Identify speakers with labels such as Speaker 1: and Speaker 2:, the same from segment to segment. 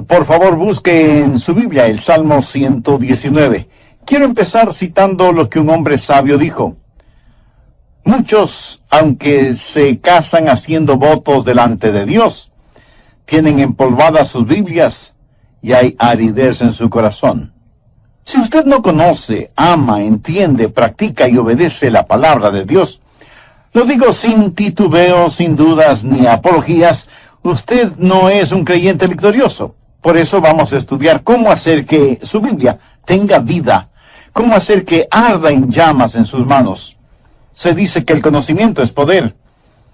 Speaker 1: Por favor, busque en su Biblia el Salmo 119. Quiero empezar citando lo que un hombre sabio dijo. Muchos, aunque se casan haciendo votos delante de Dios, tienen empolvadas sus Biblias y hay aridez en su corazón. Si usted no conoce, ama, entiende, practica y obedece la palabra de Dios, lo digo sin titubeo, sin dudas ni apologías, usted no es un creyente victorioso. Por eso vamos a estudiar cómo hacer que su Biblia tenga vida, cómo hacer que arda en llamas en sus manos. Se dice que el conocimiento es poder,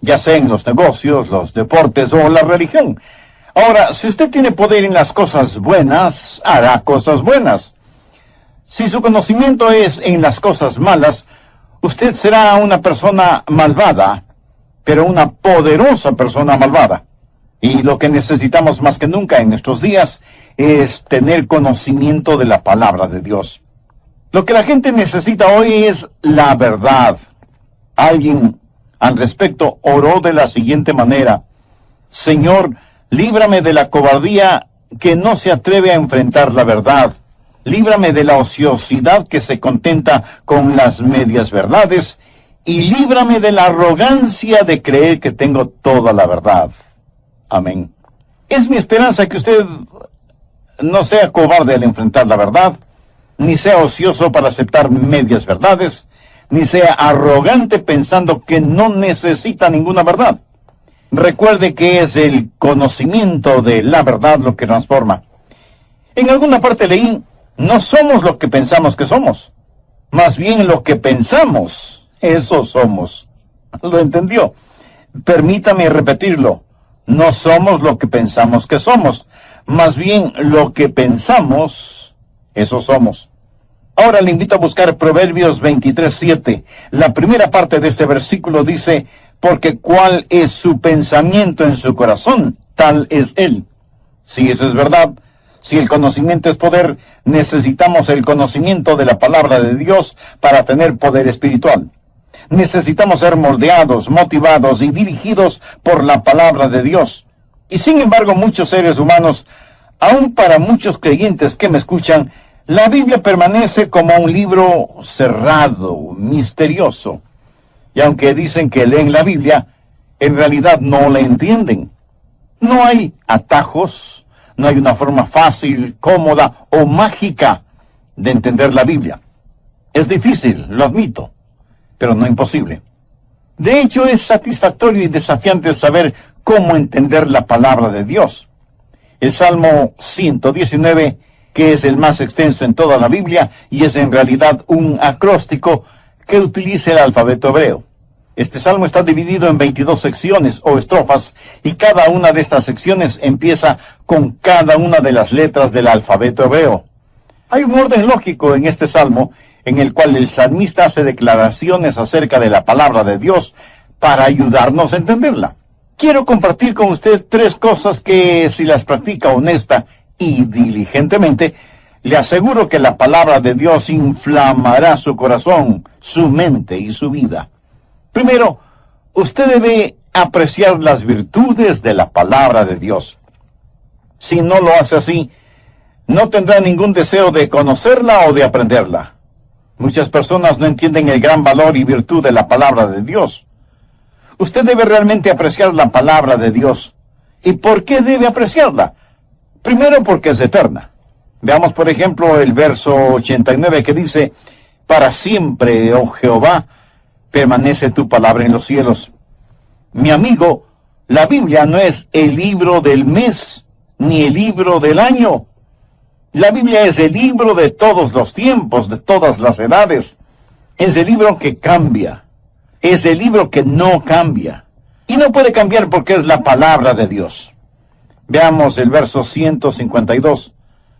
Speaker 1: ya sea en los negocios, los deportes o la religión. Ahora, si usted tiene poder en las cosas buenas, hará cosas buenas. Si su conocimiento es en las cosas malas, usted será una persona malvada, pero una poderosa persona malvada. Y lo que necesitamos más que nunca en nuestros días es tener conocimiento de la palabra de Dios. Lo que la gente necesita hoy es la verdad. Alguien al respecto oró de la siguiente manera: Señor, líbrame de la cobardía que no se atreve a enfrentar la verdad. Líbrame de la ociosidad que se contenta con las medias verdades. Y líbrame de la arrogancia de creer que tengo toda la verdad. Amén. Es mi esperanza que usted no sea cobarde al enfrentar la verdad, ni sea ocioso para aceptar medias verdades, ni sea arrogante pensando que no necesita ninguna verdad. Recuerde que es el conocimiento de la verdad lo que transforma. En alguna parte leí, no somos lo que pensamos que somos, más bien lo que pensamos, eso somos. ¿Lo entendió? Permítame repetirlo. No somos lo que pensamos que somos, más bien lo que pensamos, eso somos. Ahora le invito a buscar Proverbios 23:7. La primera parte de este versículo dice, porque cuál es su pensamiento en su corazón, tal es él. Si eso es verdad, si el conocimiento es poder, necesitamos el conocimiento de la palabra de Dios para tener poder espiritual. Necesitamos ser moldeados, motivados y dirigidos por la palabra de Dios. Y sin embargo, muchos seres humanos, aun para muchos creyentes que me escuchan, la Biblia permanece como un libro cerrado, misterioso. Y aunque dicen que leen la Biblia, en realidad no la entienden. No hay atajos, no hay una forma fácil, cómoda o mágica de entender la Biblia. Es difícil, lo admito, pero no imposible. De hecho, es satisfactorio y desafiante saber cómo entender la palabra de Dios. El Salmo 119, que es el más extenso en toda la Biblia, y es en realidad un acróstico que utiliza el alfabeto hebreo. Este salmo está dividido en 22 secciones o estrofas, y cada una de estas secciones empieza con cada una de las letras del alfabeto hebreo. Hay un orden lógico en este salmo, en el cual el salmista hace declaraciones acerca de la palabra de Dios para ayudarnos a entenderla. Quiero compartir con usted 3 cosas que, si las practica honesta y diligentemente, le aseguro que la palabra de Dios inflamará su corazón, su mente y su vida. Primero, usted debe apreciar las virtudes de la palabra de Dios. Si no lo hace así, no tendrá ningún deseo de conocerla o de aprenderla. Muchas personas no entienden el gran valor y virtud de la palabra de Dios. Usted debe realmente apreciar la palabra de Dios. ¿Y por qué debe apreciarla? Primero, porque es eterna. Veamos, por ejemplo, el verso 89 que dice, para siempre, oh Jehová, permanece tu palabra en los cielos. Mi amigo, la Biblia no es el libro del mes, ni el libro del año. La Biblia es el libro de todos los tiempos, de todas las edades. Es el libro que cambia. Es el libro que no cambia. Y no puede cambiar porque es la palabra de Dios. Veamos el verso 152.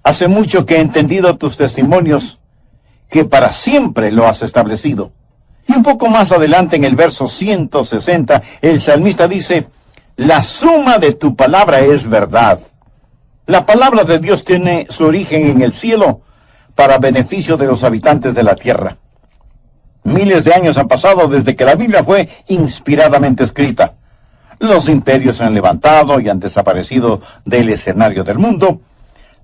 Speaker 1: Hace mucho que he entendido tus testimonios, que para siempre lo has establecido. Y un poco más adelante en el verso 160, el salmista dice, la suma de tu palabra es verdad. La palabra de Dios tiene su origen en el cielo para beneficio de los habitantes de la tierra. Miles de años han pasado desde que la Biblia fue inspiradamente escrita. Los imperios se han levantado y han desaparecido del escenario del mundo,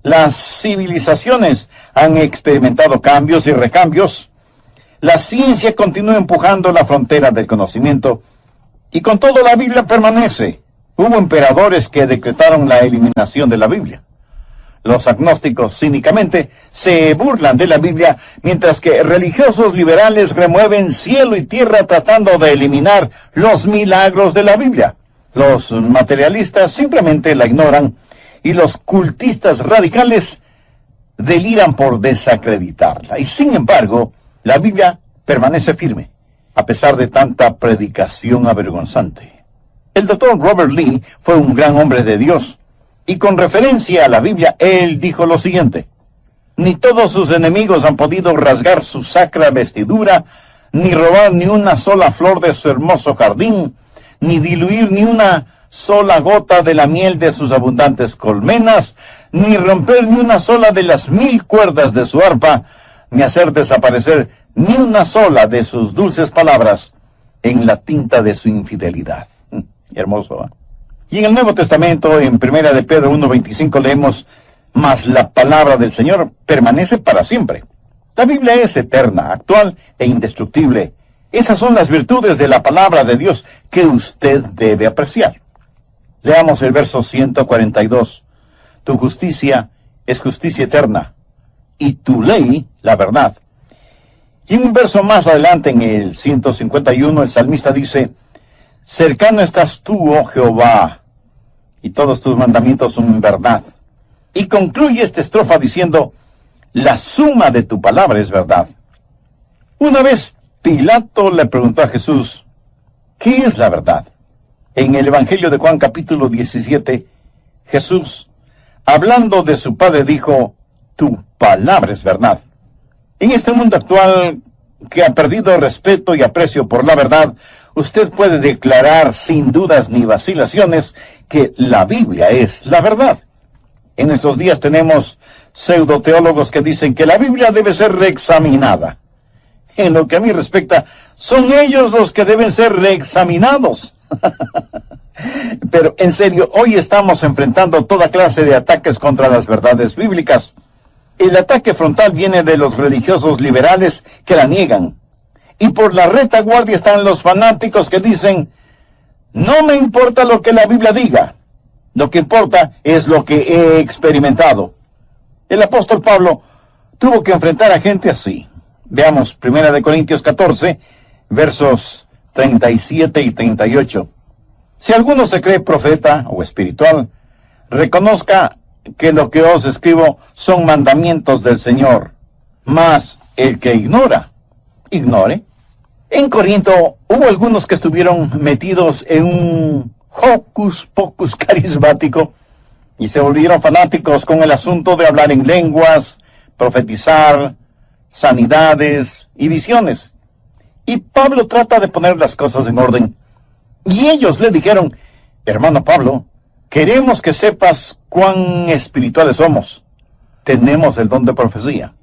Speaker 1: Las civilizaciones han experimentado cambios y recambios. La ciencia continúa empujando la frontera del conocimiento y con todo la Biblia permanece. Hubo emperadores que decretaron la eliminación de la Biblia. Los agnósticos cínicamente se burlan de la Biblia, mientras que religiosos liberales remueven cielo y tierra tratando de eliminar los milagros de la Biblia. Los materialistas simplemente la ignoran y los cultistas radicales deliran por desacreditarla. Y sin embargo, la Biblia permanece firme, a pesar de tanta predicación avergonzante. El doctor Robert Lee fue un gran hombre de Dios, y con referencia a la Biblia, él dijo lo siguiente: ni todos sus enemigos han podido rasgar su sacra vestidura, ni robar ni una sola flor de su hermoso jardín, ni diluir ni una sola gota de la miel de sus abundantes colmenas, ni romper ni una sola de las 1000 cuerdas de su arpa, ni hacer desaparecer ni una sola de sus dulces palabras en la tinta de su infidelidad. Hermoso, ¿eh? Y en el Nuevo Testamento, en 1 de Pedro 1:25, leemos: mas la palabra del Señor permanece para siempre. La Biblia es eterna, actual e indestructible. Esas son las virtudes de la palabra de Dios que usted debe apreciar. Leamos el verso 142. Tu justicia es justicia eterna, y tu ley, la verdad. Y un verso más adelante, en el 151, el salmista dice: cercano estás tú, oh Jehová, y todos tus mandamientos son verdad. Y concluye esta estrofa diciendo: la suma de tu palabra es verdad. Una vez Pilato le preguntó a Jesús: ¿qué es la verdad? En el Evangelio de Juan capítulo 17, Jesús, hablando de su Padre, dijo: tu palabra es verdad. En este mundo actual, que ha perdido respeto y aprecio por la verdad, usted puede declarar sin dudas ni vacilaciones que la Biblia es la verdad. En estos días tenemos pseudoteólogos que dicen que la Biblia debe ser reexaminada. En lo que a mí respecta, son ellos los que deben ser reexaminados. Pero en serio, hoy estamos enfrentando toda clase de ataques contra las verdades bíblicas. El ataque frontal viene de los religiosos liberales que la niegan. Y por la retaguardia están los fanáticos que dicen: no me importa lo que la Biblia diga. Lo que importa es lo que he experimentado. El apóstol Pablo tuvo que enfrentar a gente así. Veamos 1 Corintios 14, versos 37 y 38. Si alguno se cree profeta o espiritual, reconozca que lo que os escribo son mandamientos del Señor. Mas el que ignora, ignore. En Corinto hubo algunos que estuvieron metidos en un hocus pocus carismático y se volvieron fanáticos con el asunto de hablar en lenguas, profetizar, sanidades y visiones. Y Pablo trata de poner las cosas en orden. Y ellos le dijeron: hermano Pablo, queremos que sepas cuán espirituales somos. Tenemos el don de profecía.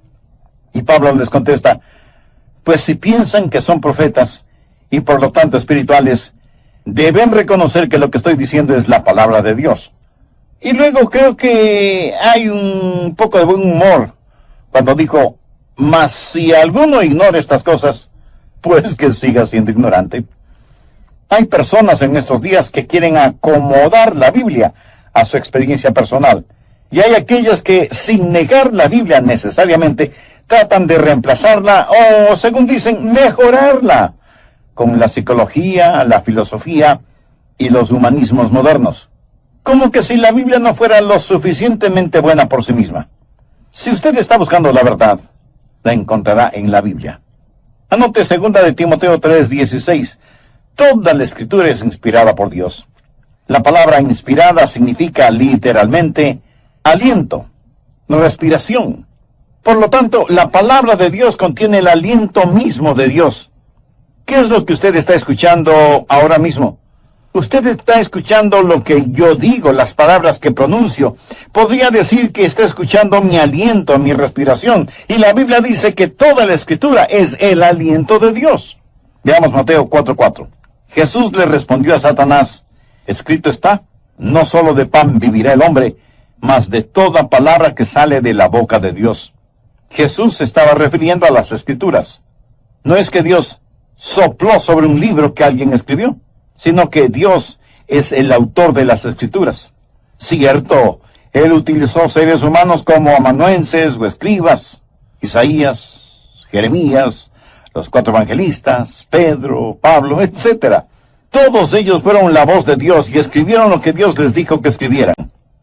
Speaker 1: Y Pablo les contesta: pues si piensan que son profetas y por lo tanto espirituales, deben reconocer que lo que estoy diciendo es la palabra de Dios. Y luego creo que hay un poco de buen humor cuando dijo: mas si alguno ignora estas cosas, pues que siga siendo ignorante. Hay personas en estos días que quieren acomodar la Biblia a su experiencia personal. Y hay aquellas que, sin negar la Biblia necesariamente, tratan de reemplazarla o, según dicen, mejorarla con la psicología, la filosofía y los humanismos modernos. Como que si la Biblia no fuera lo suficientemente buena por sí misma. Si usted está buscando la verdad, la encontrará en la Biblia. Anote 2 de Timoteo 3:16. Toda la Escritura es inspirada por Dios. La palabra inspirada significa literalmente aliento, respiración. Por lo tanto, la palabra de Dios contiene el aliento mismo de Dios. ¿Qué es lo que usted está escuchando ahora mismo? Usted está escuchando lo que yo digo, las palabras que pronuncio. Podría decir que está escuchando mi aliento, mi respiración. Y la Biblia dice que toda la Escritura es el aliento de Dios. Veamos Mateo 4:4. Jesús le respondió a Satanás: escrito está, no solo de pan vivirá el hombre, mas de toda palabra que sale de la boca de Dios. Jesús se estaba refiriendo a las Escrituras. No es que Dios sopló sobre un libro que alguien escribió, sino que Dios es el autor de las Escrituras. Cierto, Él utilizó seres humanos como amanuenses o escribas, Isaías, Jeremías, los 4 evangelistas, Pedro, Pablo, etc. Todos ellos fueron la voz de Dios y escribieron lo que Dios les dijo que escribieran.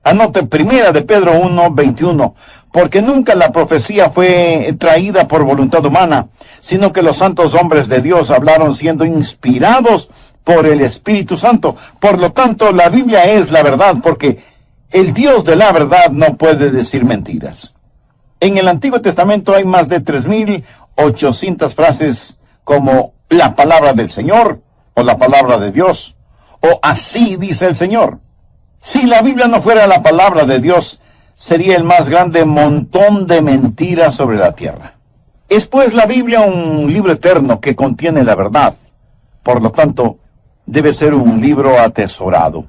Speaker 1: Anote 1 de Pedro 1:21, porque nunca la profecía fue traída por voluntad humana, sino que los santos hombres de Dios hablaron siendo inspirados por el Espíritu Santo. Por lo tanto, la Biblia es la verdad, porque el Dios de la verdad no puede decir mentiras. En el Antiguo Testamento hay más de 3,800 frases como la palabra del Señor, o la palabra de Dios, o así dice el Señor. Si la Biblia no fuera la palabra de Dios, sería el más grande montón de mentiras sobre la tierra. Es pues la Biblia un libro eterno que contiene la verdad. Por lo tanto, debe ser un libro atesorado.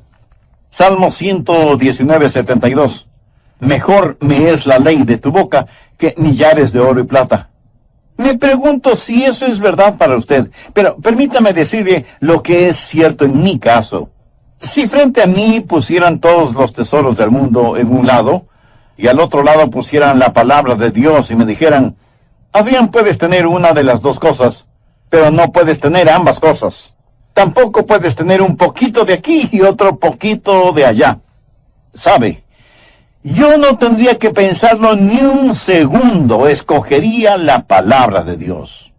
Speaker 1: Salmo 119:72. Mejor me es la ley de tu boca que millares de oro y plata. Me pregunto si eso es verdad para usted, pero permítame decirle lo que es cierto en mi caso. Si frente a mí pusieran todos los tesoros del mundo en un lado, y al otro lado pusieran la palabra de Dios y me dijeran, Adrián, puedes tener una de las dos cosas, pero no puedes tener ambas cosas. Tampoco puedes tener un poquito de aquí y otro poquito de allá. ¿Sabe? Yo no tendría que pensarlo ni un segundo, escogería la palabra de Dios.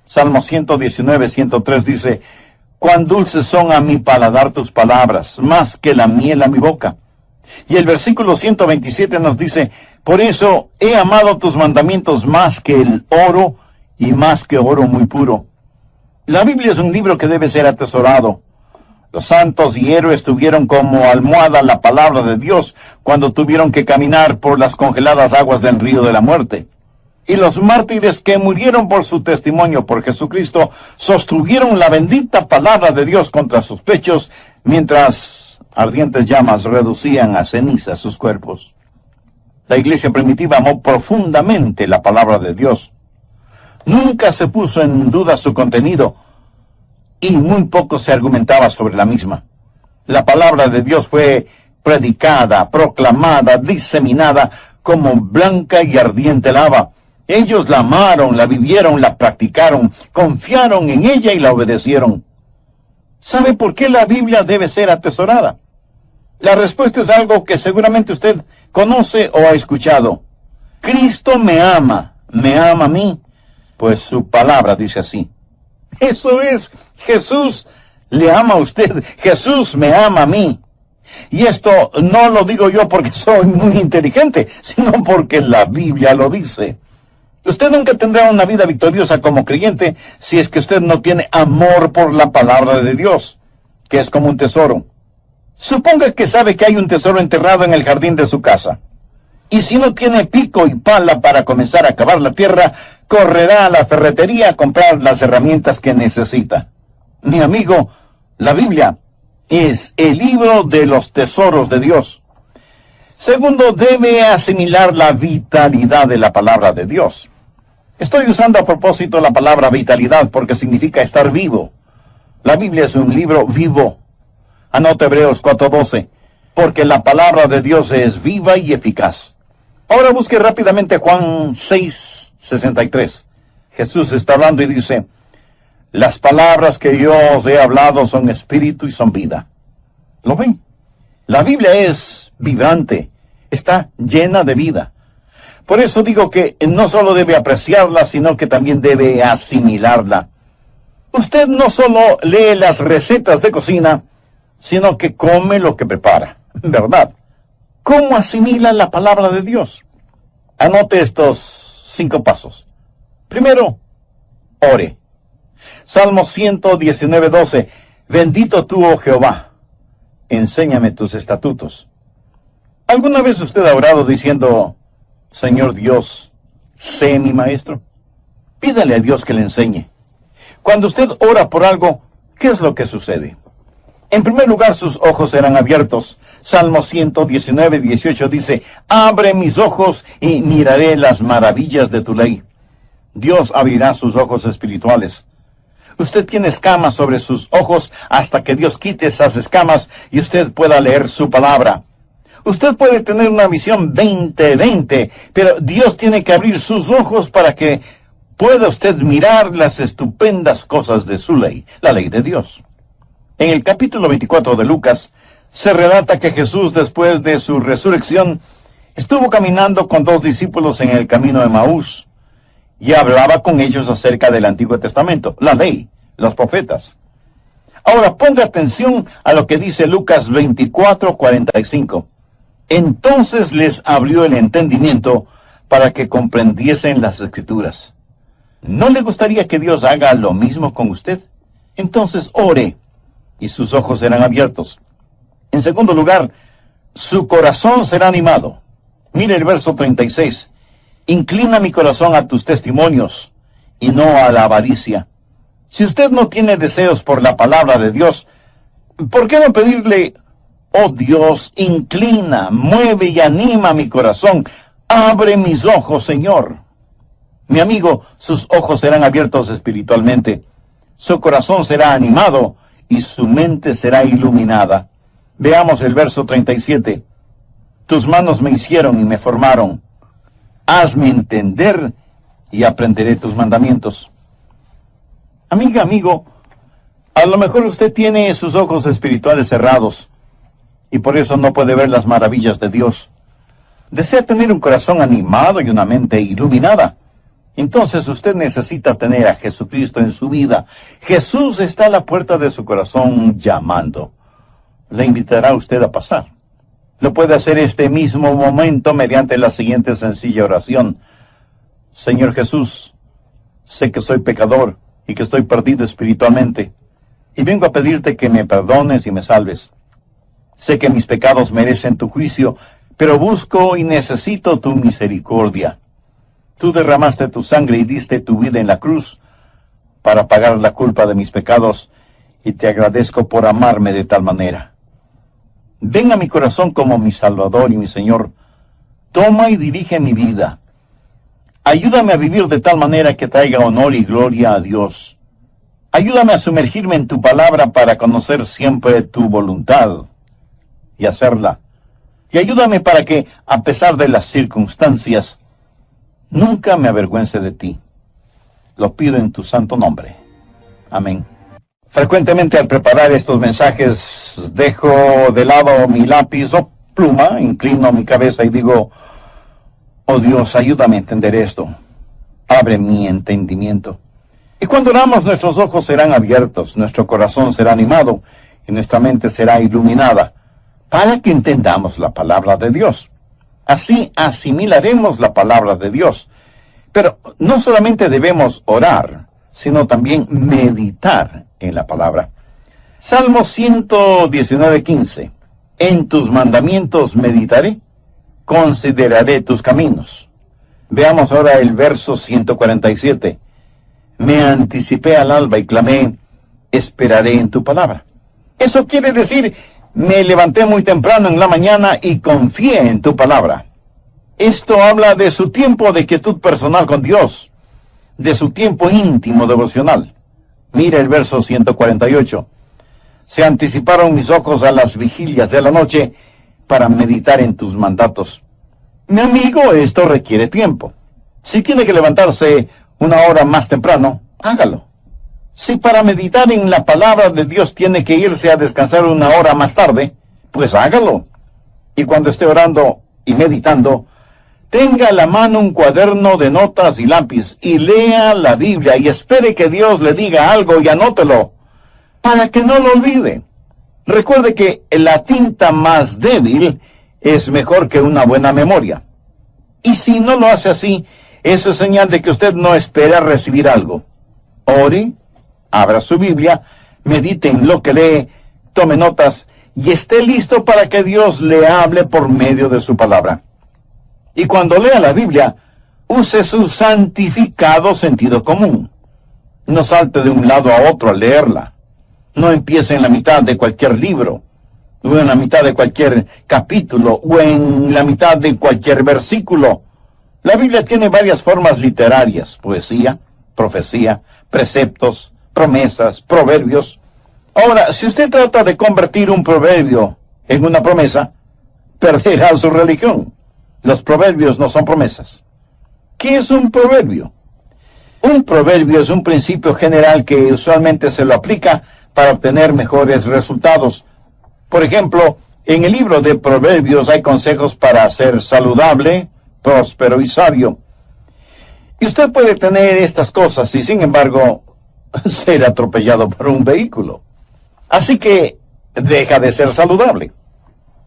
Speaker 1: Salmo 119:103 dice, cuán dulces son a mi paladar tus palabras, más que la miel a mi boca. Y el versículo 127 nos dice, por eso he amado tus mandamientos más que el oro y más que oro muy puro. La Biblia es un libro que debe ser atesorado. Los santos y héroes tuvieron como almohada la palabra de Dios cuando tuvieron que caminar por las congeladas aguas del río de la muerte. Y los mártires que murieron por su testimonio por Jesucristo sostuvieron la bendita palabra de Dios contra sus pechos, mientras ardientes llamas reducían a ceniza sus cuerpos. La iglesia primitiva amó profundamente la palabra de Dios. Nunca se puso en duda su contenido, y muy poco se argumentaba sobre la misma. La palabra de Dios fue predicada, proclamada, diseminada como blanca y ardiente lava. Ellos la amaron, la vivieron, la practicaron, confiaron en ella y la obedecieron. ¿Sabe por qué la Biblia debe ser atesorada? La respuesta es algo que seguramente usted conoce o ha escuchado. Cristo me ama a mí, pues su palabra dice así. Eso es, Jesús le ama a usted, Jesús me ama a mí. Y esto no lo digo yo porque soy muy inteligente, sino porque la Biblia lo dice. Usted nunca tendrá una vida victoriosa como creyente si es que usted no tiene amor por la palabra de Dios, que es como un tesoro. Suponga que sabe que hay un tesoro enterrado en el jardín de su casa. Y si no tiene pico y pala para comenzar a cavar la tierra, correrá a la ferretería a comprar las herramientas que necesita. Mi amigo, la Biblia es el libro de los tesoros de Dios. Segundo, debe asimilar la vitalidad de la palabra de Dios. Estoy usando a propósito la palabra vitalidad porque significa estar vivo. La Biblia es un libro vivo. Anote Hebreos 4:12, porque la palabra de Dios es viva y eficaz. Ahora busque rápidamente Juan 6:63. Jesús está hablando y dice, las palabras que yo os he hablado son espíritu y son vida. ¿Lo ven? La Biblia es vibrante, está llena de vida. Por eso digo que no solo debe apreciarla, sino que también debe asimilarla. Usted no solo lee las recetas de cocina, sino que come lo que prepara, ¿verdad? ¿Cómo asimila la palabra de Dios? Anote estos 5 pasos. Primero, ore. Salmo 119:12. Bendito tú, oh Jehová, enséñame tus estatutos. ¿Alguna vez usted ha orado diciendo, Señor Dios, sé mi maestro? Pídale a Dios que le enseñe. Cuando usted ora por algo, ¿qué es lo que sucede? En primer lugar, sus ojos serán abiertos. Salmo 119, 18 dice, abre mis ojos y miraré las maravillas de tu ley. Dios abrirá sus ojos espirituales. Usted tiene escamas sobre sus ojos hasta que Dios quite esas escamas y usted pueda leer su palabra. Usted puede tener una visión 20/20, pero Dios tiene que abrir sus ojos para que pueda usted mirar las estupendas cosas de su ley, la ley de Dios. En el capítulo 24 de Lucas, se relata que Jesús, después de su resurrección, estuvo caminando con 2 discípulos en el camino de Emaús y hablaba con ellos acerca del Antiguo Testamento, la ley, los profetas. Ahora ponga atención a lo que dice Lucas 24:45. Entonces les abrió el entendimiento para que comprendiesen las Escrituras. ¿No le gustaría que Dios haga lo mismo con usted? Entonces ore y sus ojos serán abiertos. En segundo lugar, su corazón será animado. Mire el verso 36. Inclina mi corazón a tus testimonios y no a la avaricia. Si usted no tiene deseos por la palabra de Dios, ¿por qué no pedirle, oh Dios, inclina, mueve y anima mi corazón? Abre mis ojos, Señor. Mi amigo, sus ojos serán abiertos espiritualmente. Su corazón será animado y su mente será iluminada. Veamos el verso 37. Tus manos me hicieron y me formaron. Hazme entender y aprenderé tus mandamientos. Amiga, amigo, a lo mejor usted tiene sus ojos espirituales cerrados y por eso no puede ver las maravillas de Dios. Desea tener un corazón animado y una mente iluminada. Entonces usted necesita tener a Jesucristo en su vida. Jesús está a la puerta de su corazón llamando. Le invitará a usted a pasar. Lo puede hacer este mismo momento mediante la siguiente sencilla oración. Señor Jesús, sé que soy pecador y que estoy perdido espiritualmente, y vengo a pedirte que me perdones y me salves. Sé que mis pecados merecen tu juicio, pero busco y necesito tu misericordia. Tú derramaste tu sangre y diste tu vida en la cruz para pagar la culpa de mis pecados, y te agradezco por amarme de tal manera. Ven a mi corazón como mi Salvador y mi Señor. Toma y dirige mi vida. Ayúdame a vivir de tal manera que traiga honor y gloria a Dios. Ayúdame a sumergirme en tu palabra para conocer siempre tu voluntad y hacerla. Y ayúdame para que, a pesar de las circunstancias, nunca me avergüence de ti. Lo pido en tu santo nombre. Amén. Frecuentemente al preparar estos mensajes dejo de lado mi lápiz o pluma, inclino mi cabeza y digo, oh Dios, ayúdame a entender esto. Abre mi entendimiento. Y cuando oramos, nuestros ojos serán abiertos, nuestro corazón será animado y nuestra mente será iluminada para que entendamos la palabra de Dios. Así asimilaremos la palabra de Dios. Pero no solamente debemos orar, sino también meditar en la palabra. Salmo 119:15. En tus mandamientos meditaré, consideraré tus caminos. Veamos ahora el verso 147. Me anticipé al alba y clamé, esperaré en tu palabra. Eso quiere decir, me levanté muy temprano en la mañana y confié en tu palabra. Esto habla de su tiempo de quietud personal con Dios, de su tiempo íntimo devocional. Mira el verso 148. Se anticiparon mis ojos a las vigilias de la noche para meditar en tus mandatos. Mi amigo, esto requiere tiempo. Si tiene que levantarse una hora más temprano, hágalo. Si para meditar en la palabra de Dios tiene que irse a descansar una hora más tarde, pues hágalo. Y cuando esté orando y meditando, tenga a la mano un cuaderno de notas y lápiz y lea la Biblia y espere que Dios le diga algo y anótelo, para que no lo olvide. Recuerde que la tinta más débil es mejor que una buena memoria. Y si no lo hace así, eso es señal de que usted no espera recibir algo. Ore, abra su Biblia, medite en lo que lee, tome notas y esté listo para que Dios le hable por medio de su palabra. Y cuando lea la Biblia, use su santificado sentido común. No salte de un lado a otro al leerla. No empiece en la mitad de cualquier libro, o en la mitad de cualquier capítulo, o en la mitad de cualquier versículo. La Biblia tiene varias formas literarias: poesía, profecía, preceptos, promesas, proverbios. Ahora, si usted trata de convertir un proverbio en una promesa, perderá su religión. Los proverbios no son promesas. ¿Qué es un proverbio? Un proverbio es un principio general que usualmente se lo aplica para obtener mejores resultados. Por ejemplo, en el libro de Proverbios hay consejos para ser saludable, próspero y sabio. Y usted puede tener estas cosas y, sin embargo, ser atropellado por un vehículo. Así que deja de ser saludable.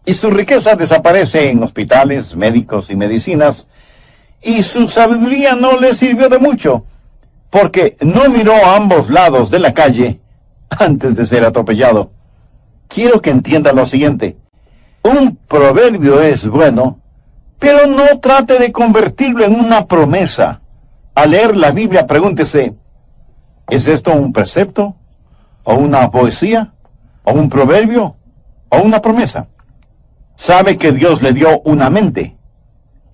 Speaker 1: Y su riqueza desaparece en hospitales, médicos y medicinas. Y su sabiduría no le sirvió de mucho, porque no miró a ambos lados de la calle antes de ser atropellado. Quiero que entienda lo siguiente: un proverbio es bueno, pero no trate de convertirlo en una promesa. Al leer la Biblia, pregúntese: ¿es esto un precepto? ¿O una poesía? ¿O un proverbio? ¿O una promesa? Sabe que Dios le dio una mente.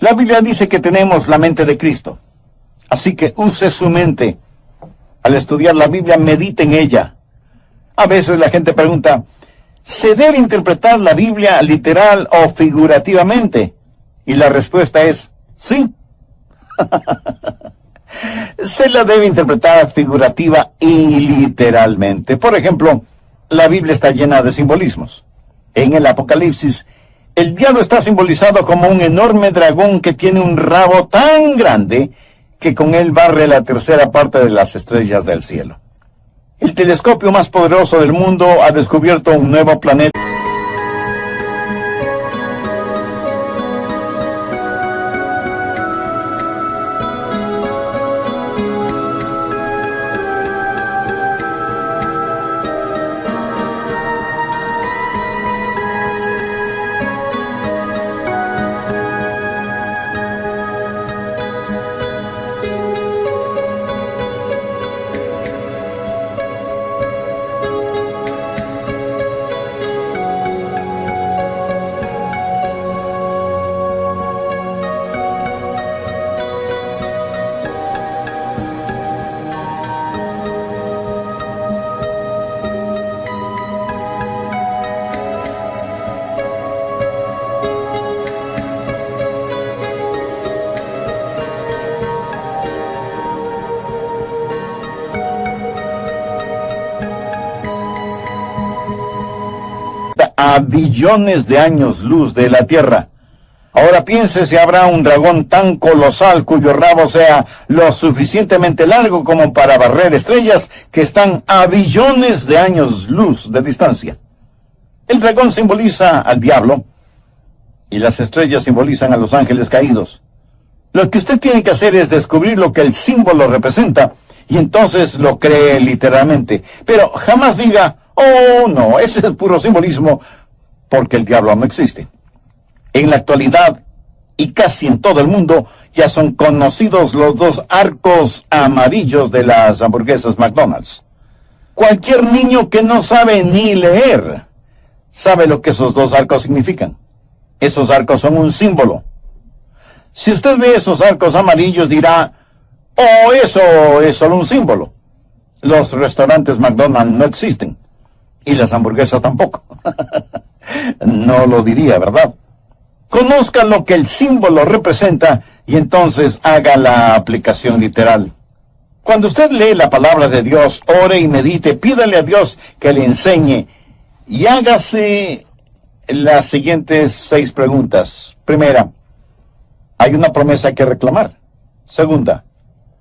Speaker 1: La Biblia dice que tenemos la mente de Cristo. Así que use su mente. Al estudiar la Biblia, medite en ella. A veces la gente pregunta: ¿se debe interpretar la Biblia literal o figurativamente? Y la respuesta es sí. Se la debe interpretar figurativa y literalmente. Por ejemplo, la Biblia está llena de simbolismos. En el Apocalipsis, el diablo está simbolizado como un enorme dragón que tiene un rabo tan grande que con él barre la tercera parte de las estrellas del cielo. El telescopio más poderoso del mundo ha descubierto un nuevo planeta. A billones de años luz de la Tierra. Ahora piense si habrá un dragón tan colosal cuyo rabo sea lo suficientemente largo como para barrer estrellas que están a billones de años luz de distancia. El dragón simboliza al diablo y las estrellas simbolizan a los ángeles caídos. Lo que usted tiene que hacer es descubrir lo que el símbolo representa y entonces lo cree literalmente. Pero jamás diga: oh, no, ese es puro simbolismo, porque el diablo no existe. En la actualidad, y casi en todo el mundo, ya son conocidos los dos arcos amarillos de las hamburguesas McDonald's. Cualquier niño que no sabe ni leer sabe lo que esos dos arcos significan. Esos arcos son un símbolo. Si usted ve esos arcos amarillos, dirá: oh, eso es solo un símbolo. Los restaurantes McDonald's no existen. Y las hamburguesas tampoco. No lo diría, ¿verdad? Conozca lo que el símbolo representa y entonces haga la aplicación literal. Cuando usted lee la palabra de Dios, ore y medite, pídale a Dios que le enseñe y hágase las siguientes 6 preguntas. Primera, ¿hay una promesa que reclamar? Segunda,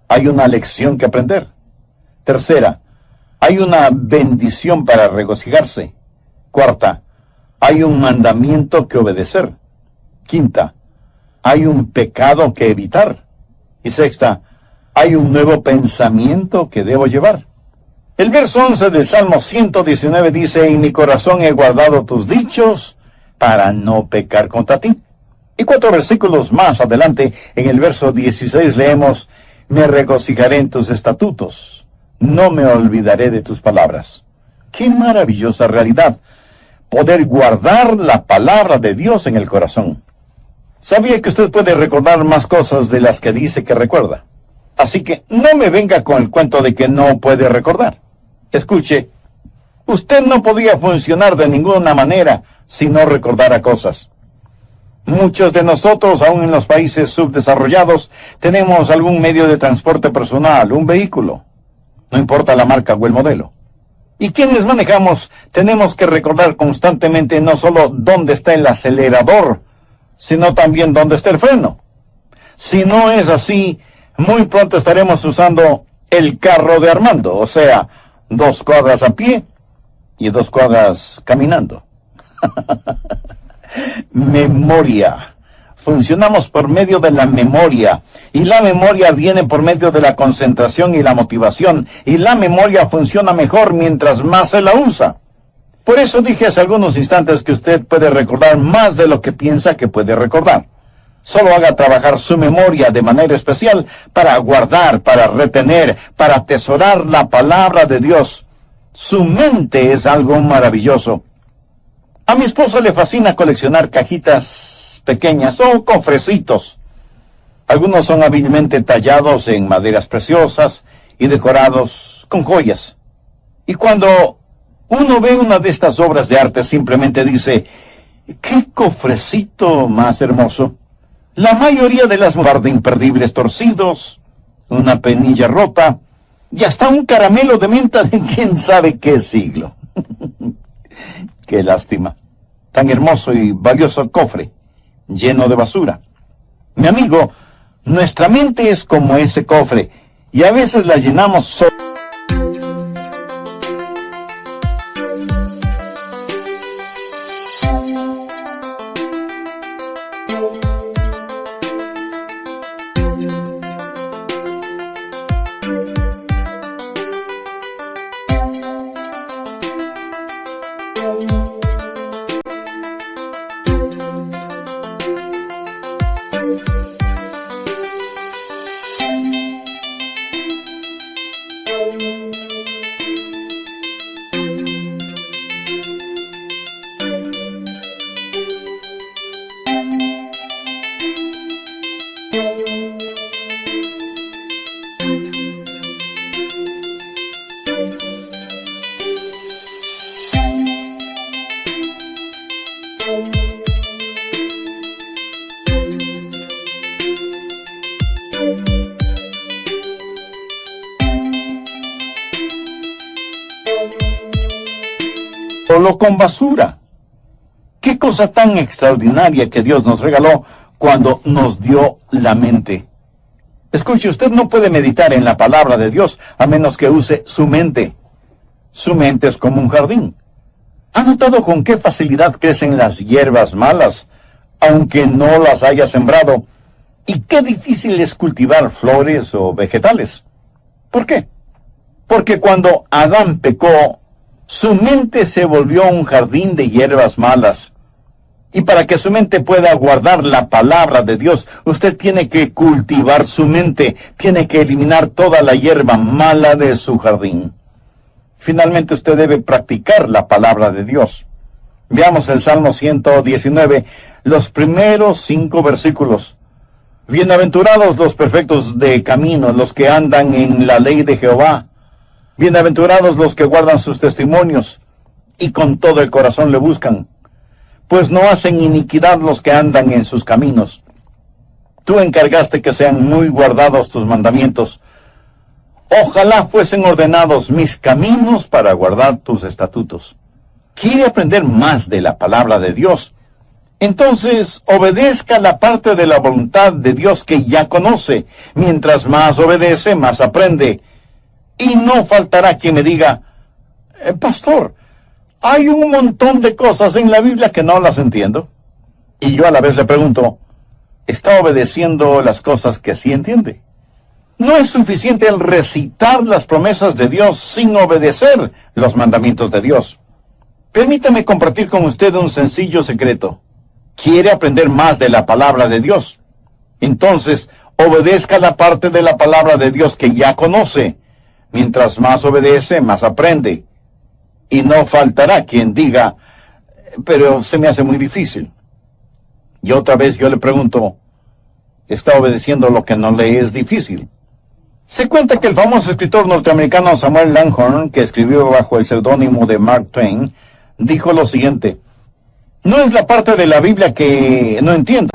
Speaker 1: ¿hay una lección que aprender? Tercera, ¿hay una bendición para regocijarse? Cuarta, ¿hay un mandamiento que obedecer? Quinta, ¿hay un pecado que evitar? Y sexta, ¿hay un nuevo pensamiento que debo llevar? El verso 11 del Salmo 119 dice: en mi corazón he guardado tus dichos para no pecar contra ti. Y 4 versículos más adelante, en el verso 16 leemos: me regocijaré en tus estatutos, no me olvidaré de tus palabras. ¡Qué maravillosa realidad! Poder guardar la palabra de Dios en el corazón. ¿Sabía que usted puede recordar más cosas de las que dice que recuerda? Así que no me venga con el cuento de que no puede recordar. Escuche, usted no podría funcionar de ninguna manera si no recordara cosas. Muchos de nosotros, aún en los países subdesarrollados, tenemos algún medio de transporte personal, un vehículo. No importa la marca o el modelo. Y quienes manejamos, tenemos que recordar constantemente no solo dónde está el acelerador, sino también dónde está el freno. Si no es así, muy pronto estaremos usando el carro de Armando, o sea, 2 cuadras a pie y 2 cuadras caminando. Memoria. Funcionamos por medio de la memoria, y la memoria viene por medio de la concentración y la motivación, y la memoria funciona mejor mientras más se la usa. Por eso dije hace algunos instantes que usted puede recordar más de lo que piensa que puede recordar. Solo haga trabajar su memoria de manera especial para guardar, para retener, para atesorar la palabra de Dios. Su mente es algo maravilloso. A mi esposa le fascina coleccionar cajitas pequeñas o cofrecitos. Algunos son hábilmente tallados en maderas preciosas y decorados con joyas. Y cuando uno ve una de estas obras de arte, simplemente dice, ¡qué cofrecito más hermoso! La mayoría de las guarda imperdibles torcidos, una penilla rota y hasta un caramelo de menta de quién sabe qué siglo. ¡Qué lástima! Tan hermoso y valioso cofre, lleno de basura. Mi amigo, nuestra mente es como ese cofre, y a veces la llenamos solo. Solo con basura. Qué cosa tan extraordinaria que Dios nos regaló cuando nos dio la mente. Escuche, usted no puede meditar en la palabra de Dios a menos que use su mente. Su mente es como un jardín. ¿Ha notado con qué facilidad crecen las hierbas malas, aunque no las haya sembrado? ¿Y qué difícil es cultivar flores o vegetales? ¿Por qué? Porque cuando Adán pecó, su mente se volvió un jardín de hierbas malas. Y para que su mente pueda guardar la palabra de Dios, usted tiene que cultivar su mente, tiene que eliminar toda la hierba mala de su jardín. Finalmente usted debe practicar la palabra de Dios. Veamos el Salmo 119, los primeros 5 versículos. Bienaventurados los perfectos de camino, los que andan en la ley de Jehová. Bienaventurados los que guardan sus testimonios y con todo el corazón le buscan, pues no hacen iniquidad los que andan en sus caminos. Tú encargaste que sean muy guardados tus mandamientos. Ojalá fuesen ordenados mis caminos para guardar tus estatutos. ¿Quiere aprender más de la palabra de Dios? Entonces obedezca la parte de la voluntad de Dios que ya conoce. Mientras más obedece, más aprende. Y no faltará quien me diga, pastor, hay un montón de cosas en la Biblia que no las entiendo. Y yo a la vez le pregunto, ¿está obedeciendo las cosas que sí entiende? No es suficiente el recitar las promesas de Dios sin obedecer los mandamientos de Dios. Permítame compartir con usted un sencillo secreto. ¿Quiere aprender más de la palabra de Dios? Entonces, obedezca la parte de la palabra de Dios que ya conoce. Mientras más obedece, más aprende. Y no faltará quien diga, pero se me hace muy difícil. Y otra vez yo le pregunto, ¿está obedeciendo lo que no le es difícil? Se cuenta que el famoso escritor norteamericano Samuel Langhorne, que escribió bajo el seudónimo de Mark Twain, dijo lo siguiente: no es la parte de la Biblia que no entiendo.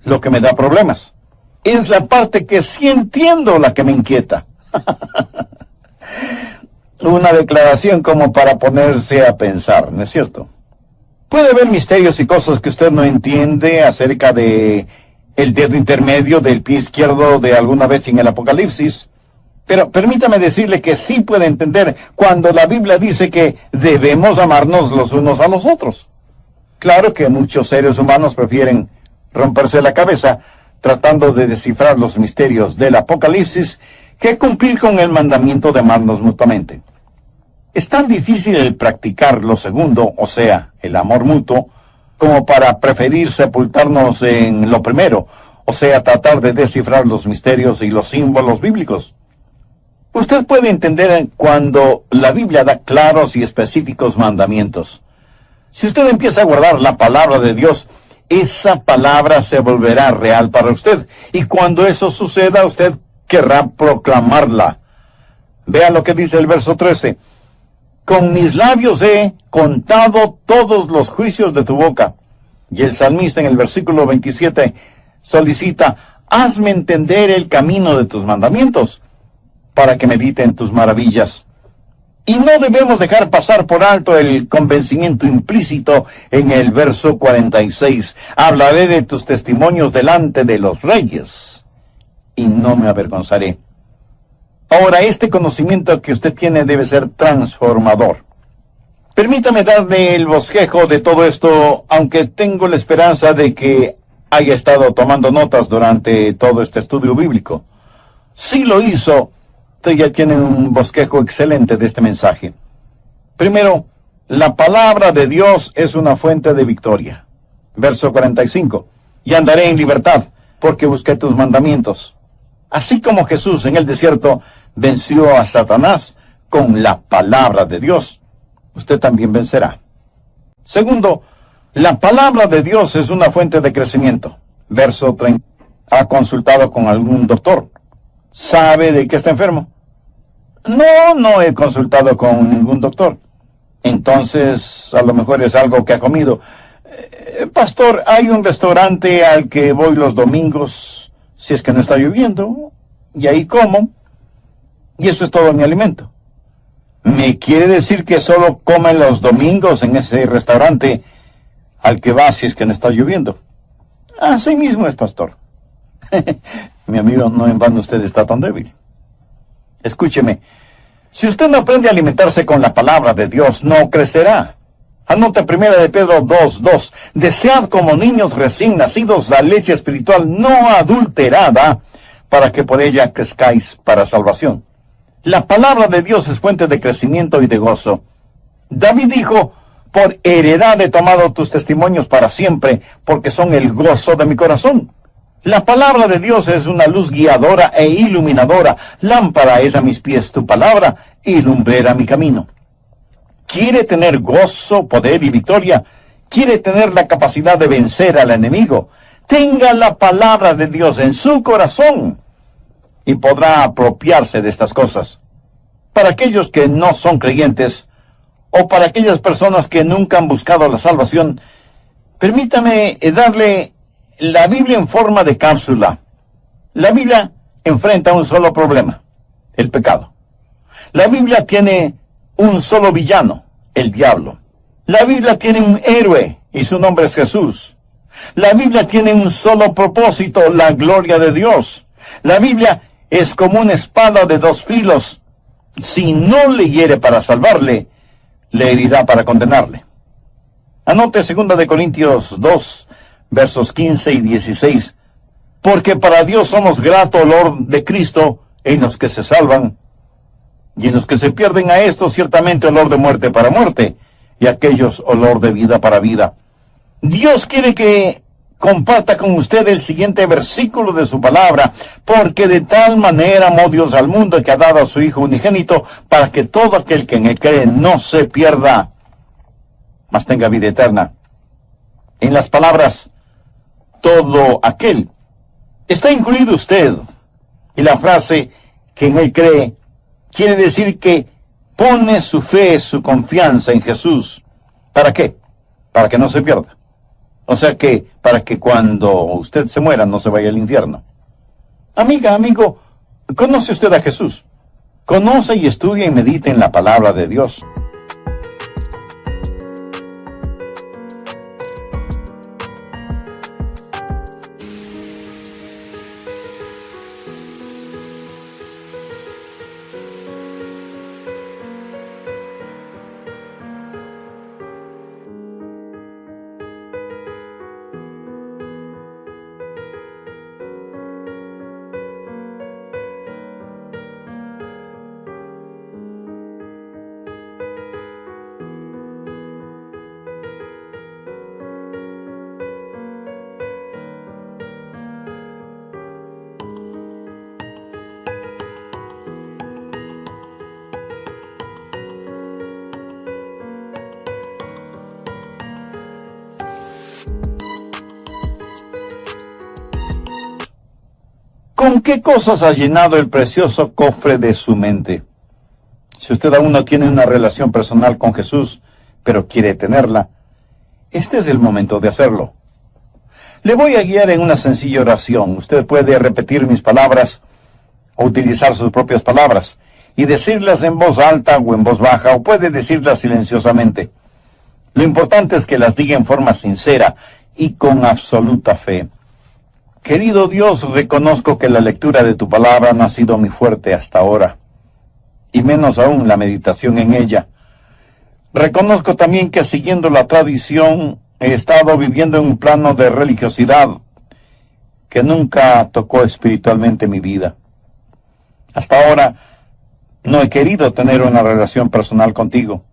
Speaker 1: Lo que me da problemas es la parte que sí entiendo, la que me inquieta. Una declaración como para ponerse a pensar, ¿no es cierto? Puede haber misterios y cosas que usted no entiende acerca de el dedo intermedio del pie izquierdo de alguna vez en el Apocalipsis, pero permítame decirle que sí puede entender cuando la Biblia dice que debemos amarnos los unos a los otros. Claro que muchos seres humanos prefieren romperse la cabeza tratando de descifrar los misterios del Apocalipsis que cumplir con el mandamiento de amarnos mutuamente. Es tan difícil el practicar lo segundo, o sea, el amor mutuo, como para preferir sepultarnos en lo primero, o sea, tratar de descifrar los misterios y los símbolos bíblicos. Usted puede entender cuando la Biblia da claros y específicos mandamientos. Si usted empieza a guardar la palabra de Dios, esa palabra se volverá real para usted. Y cuando eso suceda, usted querrá proclamarla. Vea lo que dice el verso 13. Con mis labios he contado todos los juicios de tu boca. Y el salmista en el versículo 27 solicita, hazme entender el camino de tus mandamientos, para que medite en tus maravillas. Y no debemos dejar pasar por alto el convencimiento implícito en el verso 46. Hablaré de tus testimonios delante de los reyes, y no me avergonzaré. Ahora, este conocimiento que usted tiene debe ser transformador. Permítame darle el bosquejo de todo esto, aunque tengo la esperanza de que haya estado tomando notas durante todo este estudio bíblico. Si lo hizo, usted ya tiene un bosquejo excelente de este mensaje. Primero, la palabra de Dios es una fuente de victoria. Verso 45. Y andaré en libertad, porque busqué tus mandamientos. Así como Jesús en el desierto venció a Satanás con la palabra de Dios, usted también vencerá. Segundo, la palabra de Dios es una fuente de crecimiento. Verso 30. ¿Ha consultado con algún doctor? ¿Sabe de qué está enfermo? No he consultado con ningún doctor. Entonces, a lo mejor es algo que ha comido. Pastor, hay un restaurante al que voy los domingos, si es que no está lloviendo, y ahí como, y eso es todo mi alimento. ¿Me quiere decir que solo come los domingos en ese restaurante al que va si es que no está lloviendo? Así mismo es, pastor. Mi amigo, no en vano usted está tan débil. Escúcheme, si usted no aprende a alimentarse con la palabra de Dios, no crecerá. Anote 1 de Pedro 2:2. Desead como niños recién nacidos la leche espiritual no adulterada, para que por ella crezcáis para salvación. La palabra de Dios es fuente de crecimiento y de gozo. David dijo, por heredad he tomado tus testimonios para siempre, porque son el gozo de mi corazón. La palabra de Dios es una luz guiadora e iluminadora. Lámpara es a mis pies tu palabra y lumbrera mi camino. ¿Quiere tener gozo, poder y victoria? ¿Quiere tener la capacidad de vencer al enemigo? Tenga la palabra de Dios en su corazón y podrá apropiarse de estas cosas. Para aquellos que no son creyentes, o para aquellas personas que nunca han buscado la salvación, permítame darle la Biblia en forma de cápsula. La Biblia enfrenta un solo problema, el pecado. La Biblia tiene un solo villano, el diablo. La Biblia tiene un héroe, y su nombre es Jesús. La Biblia tiene un solo propósito, la gloria de Dios. La Biblia es como una espada de dos filos. Si no le hiere para salvarle, le herirá para condenarle. Anote 2 Corintios 2, versos 15 y 16. Porque para Dios somos grato olor de Cristo en los que se salvan, y en los que se pierden a estos ciertamente olor de muerte para muerte, y a aquellos olor de vida para vida. Dios quiere que comparta con usted el siguiente versículo de su palabra, porque de tal manera amó Dios al mundo que ha dado a su Hijo unigénito, para que todo aquel que en él cree no se pierda, mas tenga vida eterna. En las palabras, todo aquel, está incluido usted. Y la frase, que en él cree, quiere decir que pone su fe, su confianza en Jesús. ¿Para qué? Para que no se pierda. O sea que, para que cuando usted se muera no se vaya al infierno. Amiga, amigo, ¿conoce usted a Jesús? Conoce y estudia y medita en la palabra de Dios. ¿Con qué cosas ha llenado el precioso cofre de su mente? Si usted aún no tiene una relación personal con Jesús, pero quiere tenerla, este es el momento de hacerlo. Le voy a guiar en una sencilla oración. Usted puede repetir mis palabras o utilizar sus propias palabras y decirlas en voz alta o en voz baja, o puede decirlas silenciosamente. Lo importante es que las diga en forma sincera y con absoluta fe. Querido Dios, reconozco que la lectura de tu palabra no ha sido mi fuerte hasta ahora, y menos aún la meditación en ella. Reconozco también que siguiendo la tradición he estado viviendo en un plano de religiosidad que nunca tocó espiritualmente mi vida. Hasta ahora no he querido tener una relación personal contigo.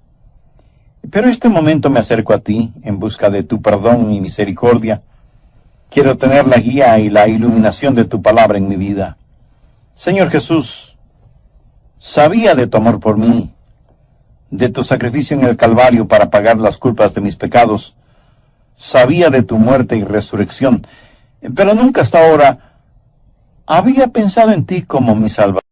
Speaker 1: Pero este momento me acerco a ti en busca de tu perdón y misericordia. Quiero tener la guía y la iluminación de tu palabra en mi vida. Señor Jesús, sabía de tu amor por mí, de tu sacrificio en el Calvario para pagar las culpas de mis pecados. Sabía de tu muerte y resurrección, pero nunca hasta ahora había pensado en ti como mi Salvador.